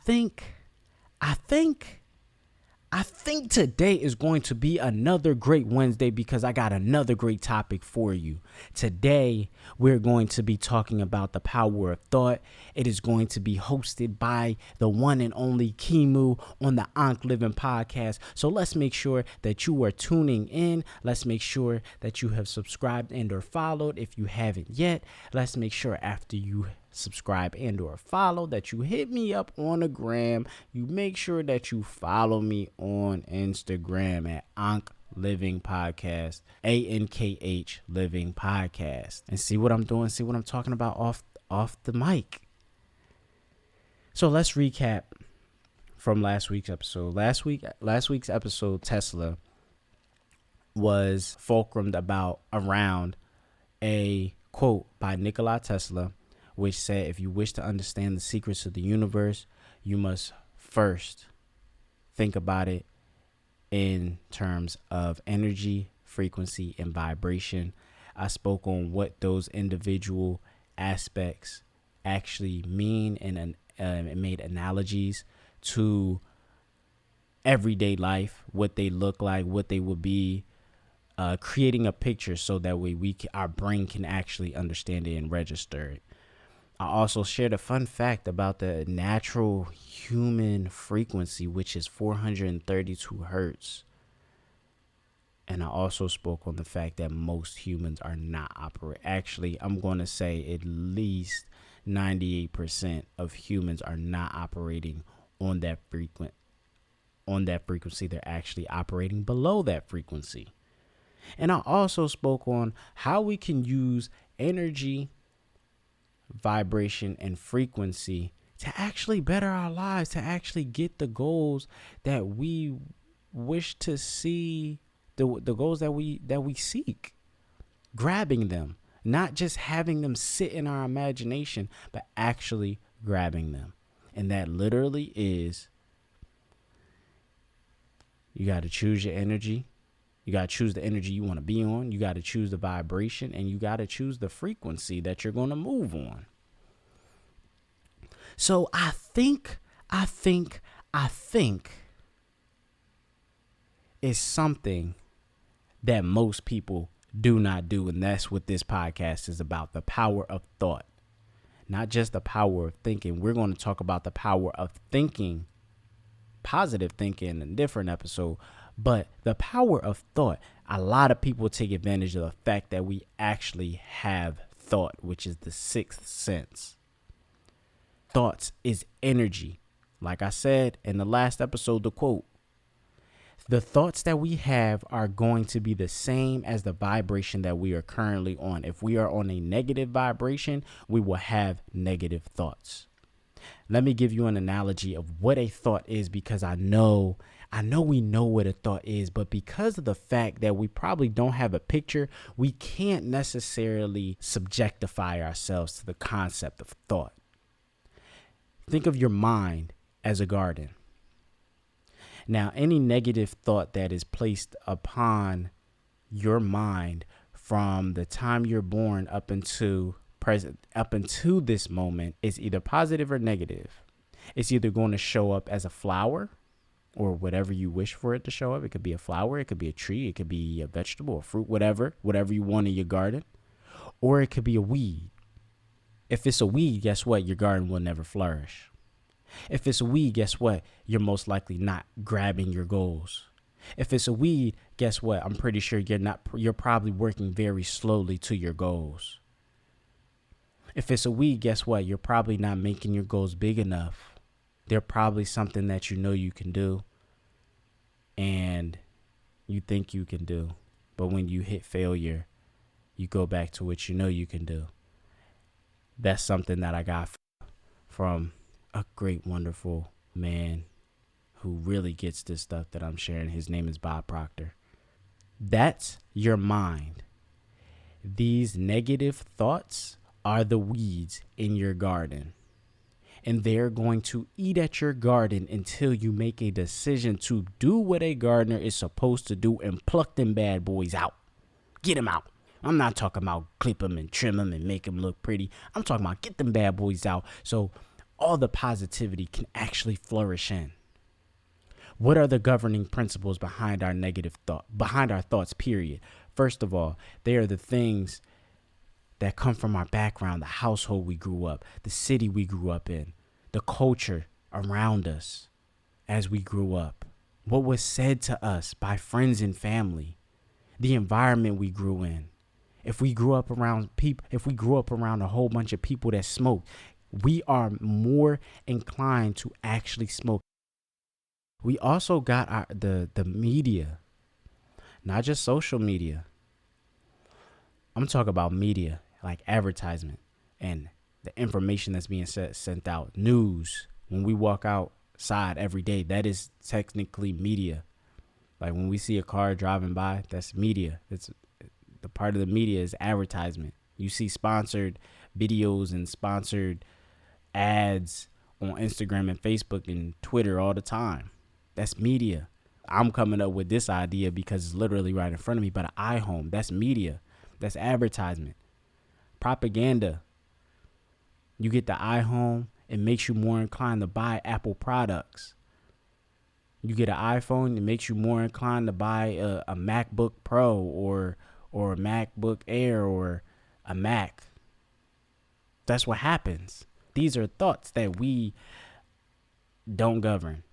I think I think today is going to be another great Wednesday because I got another great topic for you. Today, we're going to be talking about the power of thought. It is going to be hosted by the one and only KiMu on the Ankh Living podcast. So let's make sure that you are tuning in. Let's make sure that you have subscribed and or followed if you haven't yet. Let's make sure after you subscribe and or follow that you hit me up on the gram. You make sure that you follow me on Instagram at Ankh Living Podcast, ANKH Living Podcast, and see what I'm doing, see what I'm talking about off the mic. So let's recap from last week's episode. Last week's episode, Tesla, was fulcrumed around a quote by Nikola Tesla, which said, if you wish to understand the secrets of the universe, you must first think about it in terms of energy, frequency, and vibration. I spoke on what those individual aspects actually mean and made analogies to everyday life, what they look like, what they would be, creating a picture so that way our brain can actually understand it and register it. I also shared a fun fact about the natural human frequency, which is 432 hertz. And I also spoke on the fact that most humans are not operating. Actually, I'm going to say at least 98% of humans are not operating on that frequency. They're actually operating below that frequency. And I also spoke on how we can use energy, vibration, and frequency to actually better our lives, to actually get the goals that we wish to see, the goals that we seek, grabbing them, not just having them sit in our imagination, but actually grabbing them. And that literally is, you got to choose your energy. You got to choose the energy you want to be on. You got to choose the vibration, and you got to choose the frequency that you're going to move on. So I think is something that most people do not do. And that's what this podcast is about. The power of thought, not just the power of thinking. We're going to talk about the power of thinking, positive thinking in a different episode. But the power of thought, a lot of people take advantage of the fact that we actually have thought, which is the sixth sense. Thoughts is energy. Like I said in the last episode, the quote, the thoughts that we have are going to be the same as the vibration that we are currently on. If we are on a negative vibration, we will have negative thoughts. Let me give you an analogy of what a thought is, because I know we know what a thought is, but because of the fact that we probably don't have a picture, we can't necessarily subjectify ourselves to the concept of thought. Think of your mind as a garden. Now, any negative thought that is placed upon your mind from the time you're born up into this moment is either positive or negative. It's either going to show up as a flower or whatever you wish for it to show up. It could be a flower, it could be a tree, it could be a vegetable, a fruit, whatever you want in your garden, or it could be a weed. If it's a weed, guess what? Your garden will never flourish. If it's a weed, guess what? You're most likely not grabbing your goals. If it's a weed, guess what? I'm pretty sure you're probably working very slowly to your goals. If it's a weed, guess what? You're probably not making your goals big enough. They're probably something that you know you can do and you think you can do. But when you hit failure, you go back to what you know you can do. That's something that I got from a great, wonderful man who really gets this stuff that I'm sharing. His name is Bob Proctor. That's your mind. These negative thoughts are the weeds in your garden, and they're going to eat at your garden until you make a decision to do what a gardener is supposed to do and pluck them bad boys out. Get them out. I'm not talking about clip them and trim them and make them look pretty. I'm talking about get them bad boys out. So all the positivity can actually flourish in? What are the governing principles behind our negative thought, behind our thoughts, period? First of all, they are the things that come from our background, the household we grew up, the city we grew up in, the culture around us as we grew up, what was said to us by friends and family, the environment we grew in. If we grew up around a whole bunch of people that smoke, we are more inclined to actually smoke. We also got the media, not just social media. I'm talking about media, like advertisement and the information that's being sent out. News, when we walk outside every day, that is technically media. Like when we see a car driving by, that's media. It's the part of the media is advertisement. You see sponsored videos and sponsored ads on Instagram and Facebook and Twitter all the time. That's media. I'm coming up with this idea because it's literally right in front of me, but an iHome, that's media. That's advertisement. Propaganda. You get the iHome, it makes you more inclined to buy Apple products. You get an iPhone, it makes you more inclined to buy a MacBook Pro or a MacBook Air or a Mac. That's what happens. These are thoughts that we don't govern.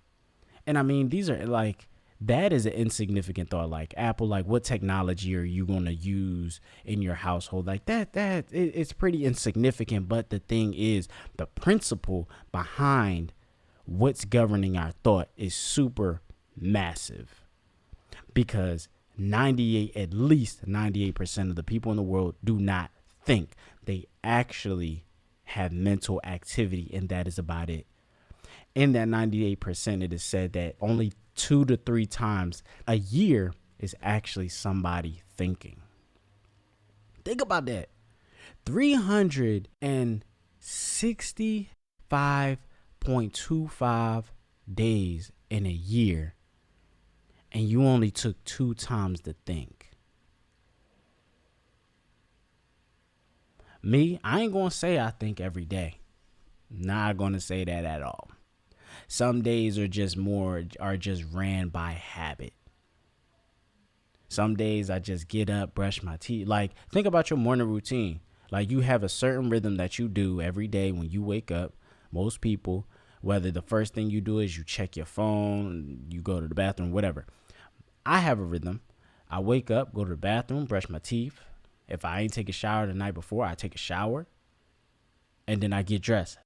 And I mean, these are like, that is an insignificant thought. Like Apple, like what technology are you going to use in your household? Like it's pretty insignificant. But the thing is, the principle behind what's governing our thought is super massive, because at least 98% of the people in the world do not think. They actually have mental activity, and that is about it. In that 98%, it is said that only 2 to 3 times a year is actually somebody thinking. Think about that. 365.25 days in a year, and you only took 2 times to think. Me, I ain't gonna say I think every day. Not gonna say that at all. Some days are just ran by habit. Some days I just get up, brush my teeth. Like, think about your morning routine. Like, you have a certain rhythm that you do every day when you wake up. Most people, whether the first thing you do is you check your phone, you go to the bathroom, whatever. I have a rhythm. I wake up, go to the bathroom, brush my teeth. If I ain't take a shower the night before, I take a shower. And then I get dressed.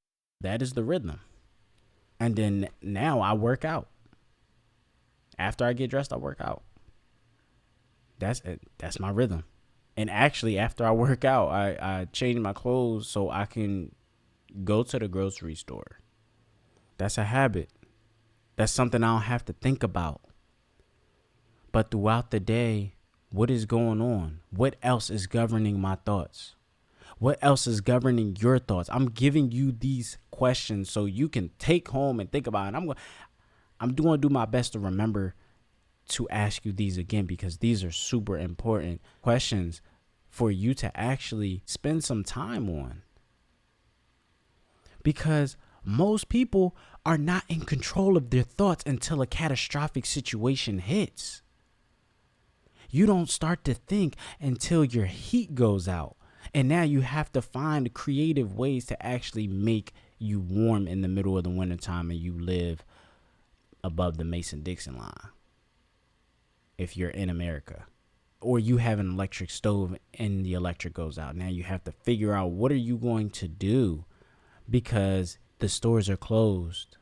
That is the rhythm. And then now I work out. After I get dressed, I work out. That's it. That's my rhythm. And actually, after I work out, I change my clothes so I can go to the grocery store. That's a habit. That's something I don't have to think about. But throughout the day, what is going on? What else is governing my thoughts? What else is governing your thoughts? I'm giving you these questions so you can take home and think about it. I'm going to do my best to remember to ask you these again, because these are super important questions for you to actually spend some time on. Because most people are not in control of their thoughts until a catastrophic situation hits. You don't start to think until your heat goes out. And now you have to find creative ways to actually make you warm in the middle of the wintertime and you live above the Mason-Dixon line. If you're in America. Or you have an electric stove and the electric goes out. Now you have to figure out, what are you going to do? Because the stores are closed.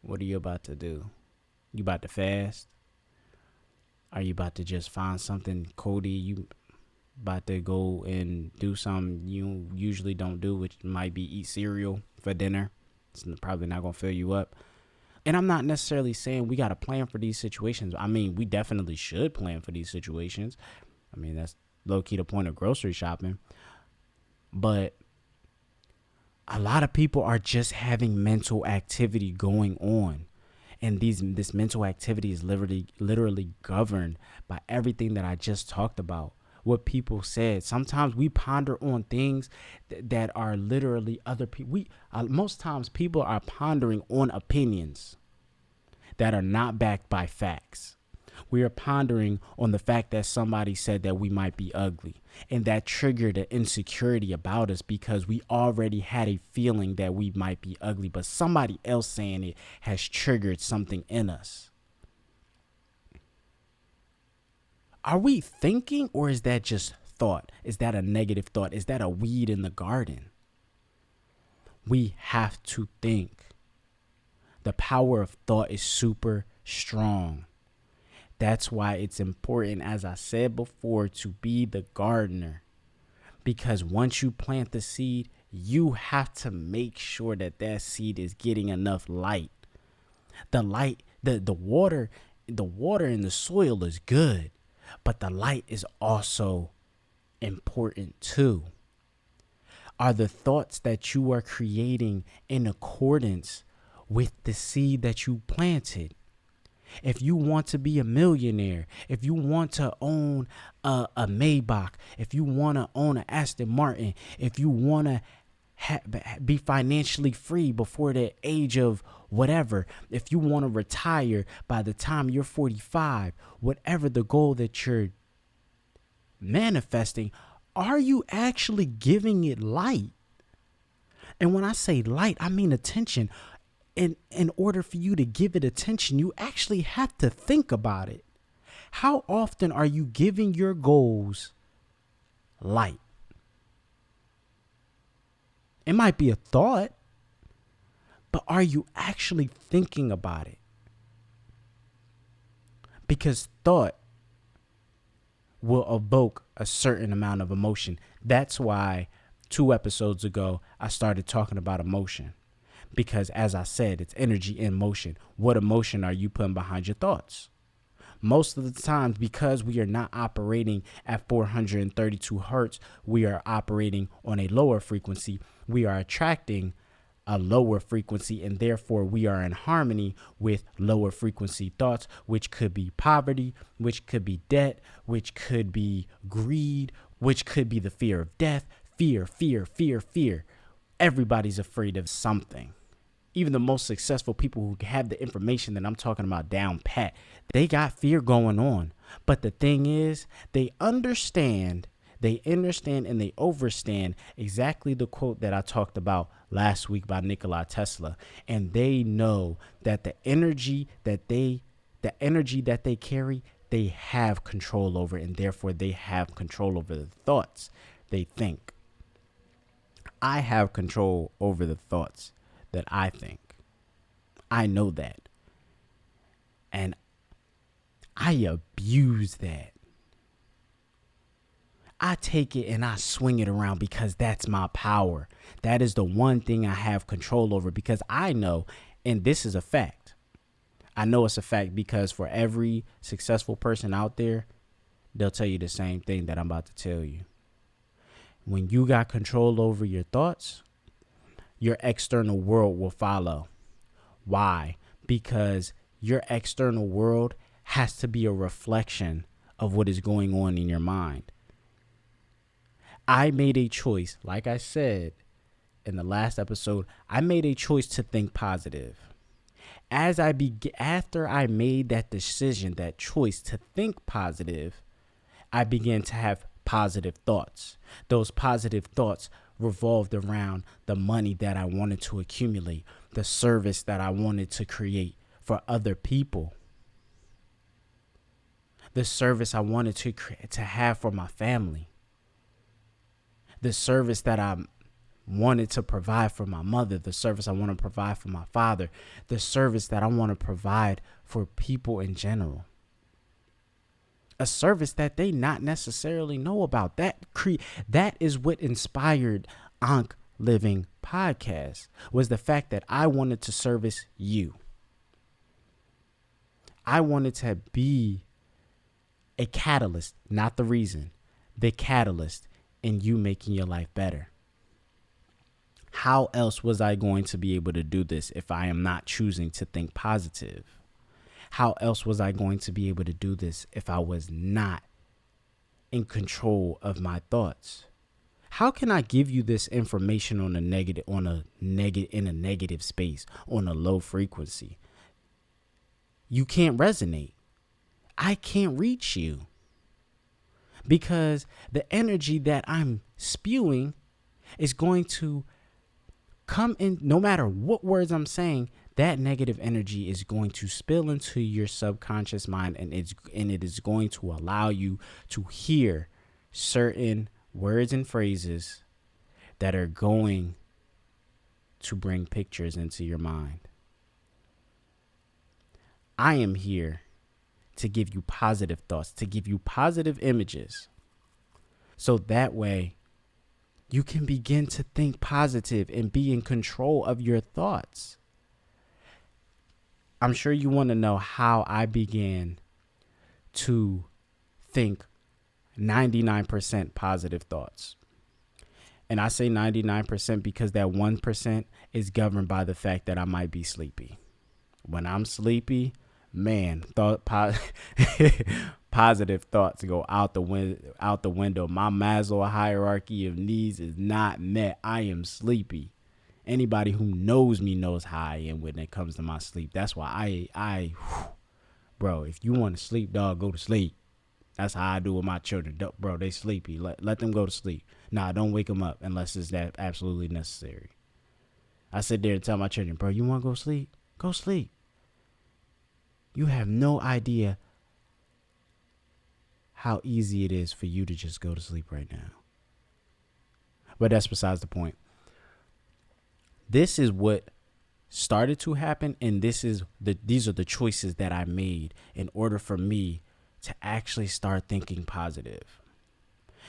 What are you about to do? You about to fast? Are you about to just find something, Cody? You about to go and do something you usually don't do, which might be eat cereal for dinner. It's probably not going to fill you up. And I'm not necessarily saying we got to plan for these situations. I mean, we definitely should plan for these situations. I mean, that's low-key the point of grocery shopping. But a lot of people are just having mental activity going on. And this mental activity is literally governed by everything that I just talked about. what people said. Sometimes we ponder on things that are literally other people. Most times people are pondering on opinions that are not backed by facts. We are pondering on the fact that somebody said that we might be ugly, and that triggered an insecurity about us because we already had a feeling that we might be ugly, but somebody else saying it has triggered something in us. Are we thinking, or is that just thought? Is that a negative thought? Is that a weed in the garden? We have to think. The power of thought is super strong. That's why it's important, as I said before, to be the gardener. Because once you plant the seed, you have to make sure that that seed is getting enough light. The light, the water in the soil is good, but the light is also important too. Are the thoughts that you are creating in accordance with the seed that you planted? If you want to be a millionaire, if you want to own a Maybach, if you want to own an Aston Martin, if you want to be financially free before the age of whatever, if you want to retire by the time you're 45, whatever the goal that you're manifesting, are you actually giving it light? And when I say light, I mean attention. In order for you to give it attention, you actually have to think about it. How often are you giving your goals light? It might be a thought, but are you actually thinking about it? Because thought will evoke a certain amount of emotion. That's why 2 episodes ago, I started talking about emotion. Because as I said, it's energy in motion. What emotion are you putting behind your thoughts? Most of the times, because we are not operating at 432 hertz, we are operating on a lower frequency. We are attracting a lower frequency, and therefore we are in harmony with lower frequency thoughts, which could be poverty, which could be debt, which could be greed, which could be the fear of death. Fear. Everybody's afraid of something. Even the most successful people who have the information that I'm talking about down pat, they got fear going on. But the thing is, they understand, and they overstand exactly the quote that I talked about last week by Nikola Tesla. And they know that the energy that they carry, they have control over, and therefore they have control over the thoughts they think. I have control over the thoughts that I think. I know that. And I abuse that. I take it and I swing it around because that's my power. That is the one thing I have control over, because I know, and this is a fact. I know it's a fact because for every successful person out there, they'll tell you the same thing that I'm about to tell you. When you got control over your thoughts, your external world will follow. Why? Because your external world has to be a reflection of what is going on in your mind. I made a choice, like I said in the last episode, I made a choice to think positive. After I made that decision, that choice to think positive, I began to have positive thoughts. Those positive thoughts revolved around the money that I wanted to accumulate, the service that I wanted to create for other people, the service I wanted to have for my family, the service that I wanted to provide for my mother, the service I want to provide for my father, the service that I want to provide for people in general. A service that they not necessarily know about. That is what inspired Ankh Living Podcast, was the fact that I wanted to service you. I wanted to be a catalyst, not the reason, the catalyst in you making your life better. How else was I going to be able to do this if I am not choosing to think positive? How else was I going to be able to do this if I was not in control of my thoughts. How can I give you this information in a negative space, on a low frequency? You can't resonate. I can't reach you because the energy that I'm spewing is going to come in. No matter what words I'm saying, that negative energy is going to spill into your subconscious mind, and it is going to allow you to hear certain words and phrases that are going to bring pictures into your mind. I am here to give you positive thoughts, to give you positive images, so that way you can begin to think positive and be in control of your thoughts. I'm sure you want to know how I began to think 99% positive thoughts. And I say 99% because that 1% is governed by the fact that I might be sleepy. When I'm sleepy, man, positive thoughts go out the window. My Maslow hierarchy of needs is not met. I am sleepy. Anybody who knows me knows how I am when it comes to my sleep. That's why bro, if you want to sleep, dog, go to sleep. That's how I do with my children. Bro, they sleepy. Let them go to sleep. Nah, don't wake them up unless it's that absolutely necessary. I sit there and tell my children, bro, you want to go sleep? Go sleep. You have no idea how easy it is for you to just go to sleep right now. But that's besides the point. This is what started to happen, and these are the choices that I made in order for me to actually start thinking positive.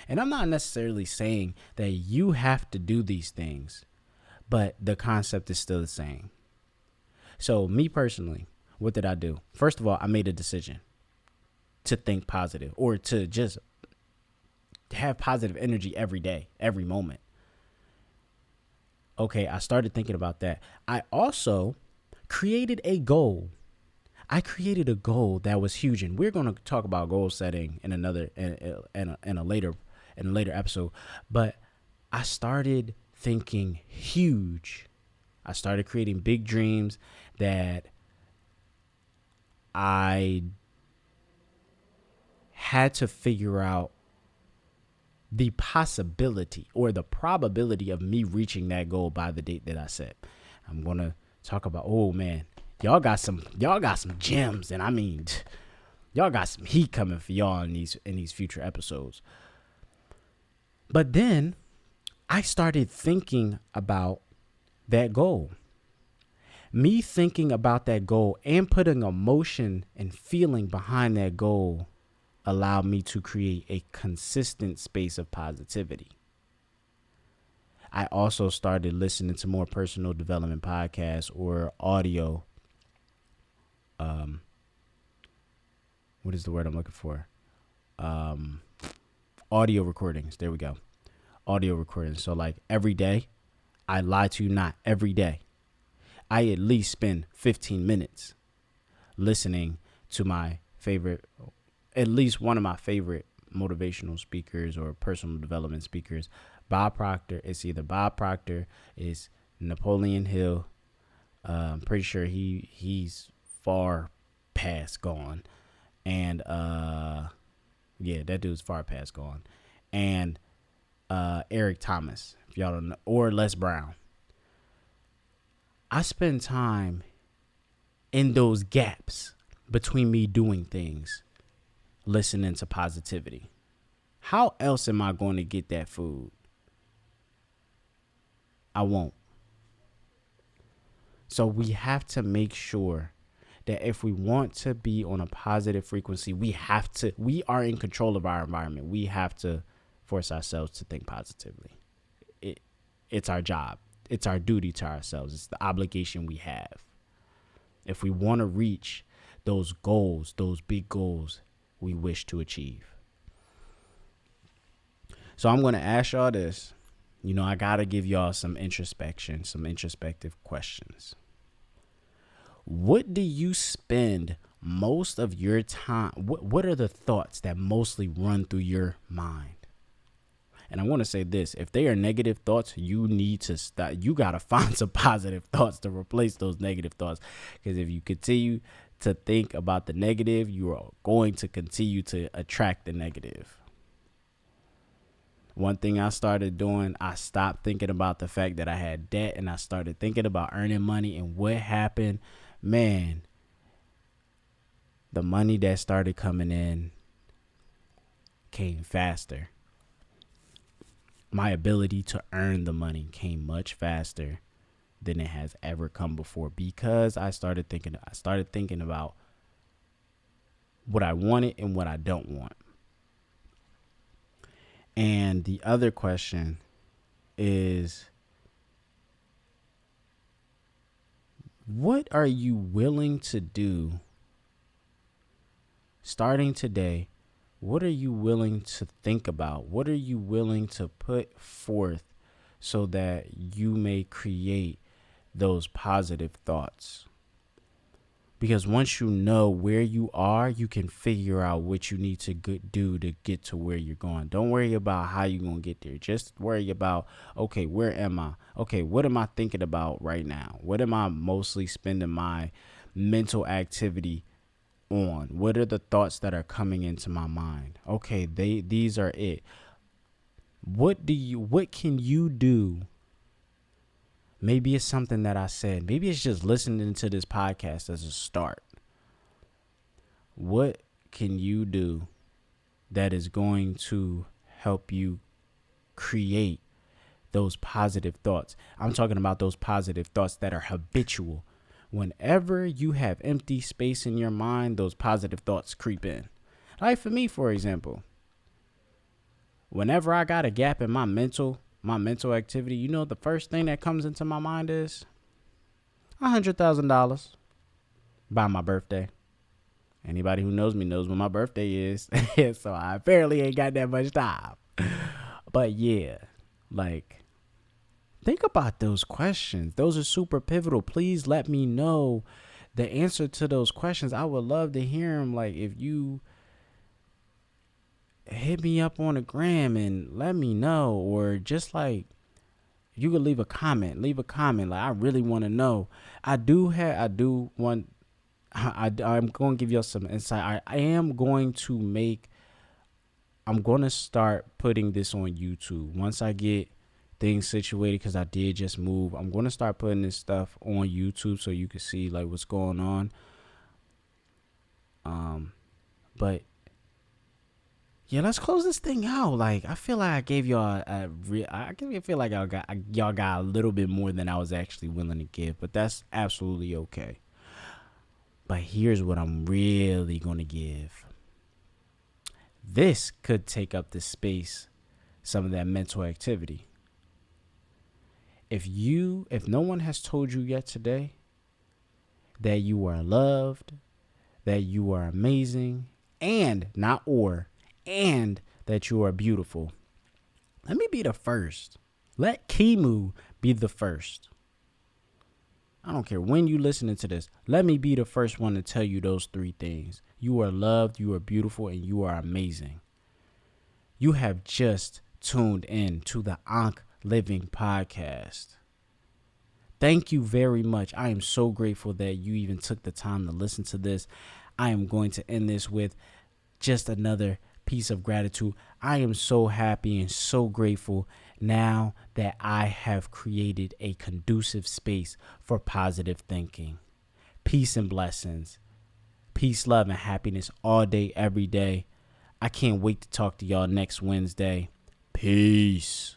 And I'm not necessarily saying that you have to do these things, but the concept is still the same. So me personally, what did I do? First of all, I made a decision to think positive, or to just have positive energy every day, every moment. Okay, I started thinking about that. I also created a goal. I created a goal that was huge, and we're going to talk about goal setting in a later episode. But I started thinking huge. I started creating big dreams that I had to figure out the possibility or the probability of me reaching that goal by the date that I set. I'm going to talk about, oh man, y'all got some gems, and I mean, y'all got some heat coming for y'all in these future episodes. But then I started thinking about that goal. Me thinking about that goal and putting emotion and feeling behind that goal allowed me to create a consistent space of positivity. I also started listening to more personal development podcasts or audio. What is the word I'm looking for? Audio recordings. There we go. Audio recordings. So like every day, I lie to you not, every day, I at least spend 15 minutes listening to at least one of my favorite motivational speakers or personal development speakers. Bob Proctor. It's either Bob Proctor, it's Napoleon Hill. I'm pretty sure he's far past gone. And yeah, that dude's far past gone. And Eric Thomas, if y'all don't know, or Les Brown. I spend time in those gaps between me doing things, listening to positivity. How else am I going to get that food? I won't. So we have to make sure that if we want to be on a positive frequency, we are in control of our environment. We have to force ourselves to think positively. It's our job. It's our duty to ourselves. It's the obligation we have. If we want to reach those goals, those big goals we wish to achieve. So I'm going to ask y'all this. I got to give y'all some introspective questions. What do you spend most of your time, what are the thoughts that mostly run through your mind? And I want to say this, if they are negative thoughts, you need to stop. You got to find some positive thoughts to replace those negative thoughts. Because if you continue to think about the negative, you are going to continue to attract the negative. One thing I started doing, I stopped thinking about the fact that I had debt, and I started thinking about earning money. And what happened, man, the money that started coming in came faster. My ability to earn the money came much faster than it has ever come before, because I started thinking about what I wanted and what I don't want. And the other question is, what are you willing to do starting today? What are you willing to think about? What are you willing to put forth so that you may create those positive thoughts? Because once you know where you are, you can figure out what you need to do to get to where you're going. Don't worry about how you're going to get there. Just worry about, okay, where am I? Okay, what am I thinking about right now? What am I mostly spending my mental activity on? What are the thoughts that are coming into my mind? Okay, these are it. What can you do? Maybe it's something that I said. Maybe it's just listening to this podcast as a start. What can you do that is going to help you create those positive thoughts? I'm talking about those positive thoughts that are habitual. Whenever you have empty space in your mind, those positive thoughts creep in. Like for me, for example, whenever I got a gap in my mental activity, you know, the first thing that comes into my mind is $100,000 by my birthday. Anybody who knows me knows when my birthday is. So I apparently ain't got that much time. But yeah, like, think about those questions. Those are super pivotal. Please let me know the answer to those questions. I would love to hear them. Like, if you hit me up on the gram and let me know, or just like, you could leave a comment. Like, I really want to know. I'm going to give you some insight. I'm going to start putting this on YouTube once I get things situated, because I did just move. I'm going to start putting this stuff on YouTube so you can see like what's going on. But yeah, let's close this thing out. Like, I feel like I gave y'all feel like y'all got a little bit more than I was actually willing to give, but that's absolutely okay. But here's what I'm really going to give. This could take up the space, some of that mental activity. If no one has told you yet today that you are loved, that you are amazing, and that you are beautiful, let me be the first. Let KiMu be the first. I don't care when you listening to this. Let me be the first one to tell you those three things. You are loved, you are beautiful, and you are amazing. You have just tuned in to the Ankh Living Podcast. Thank you very much. I am so grateful that you even took the time to listen to this. I am going to end this with just another piece of gratitude. I am so happy and so grateful now that I have created a conducive space for positive thinking. Peace and blessings. Peace, love, and happiness all day, every day. I can't wait to talk to y'all next Wednesday. Peace.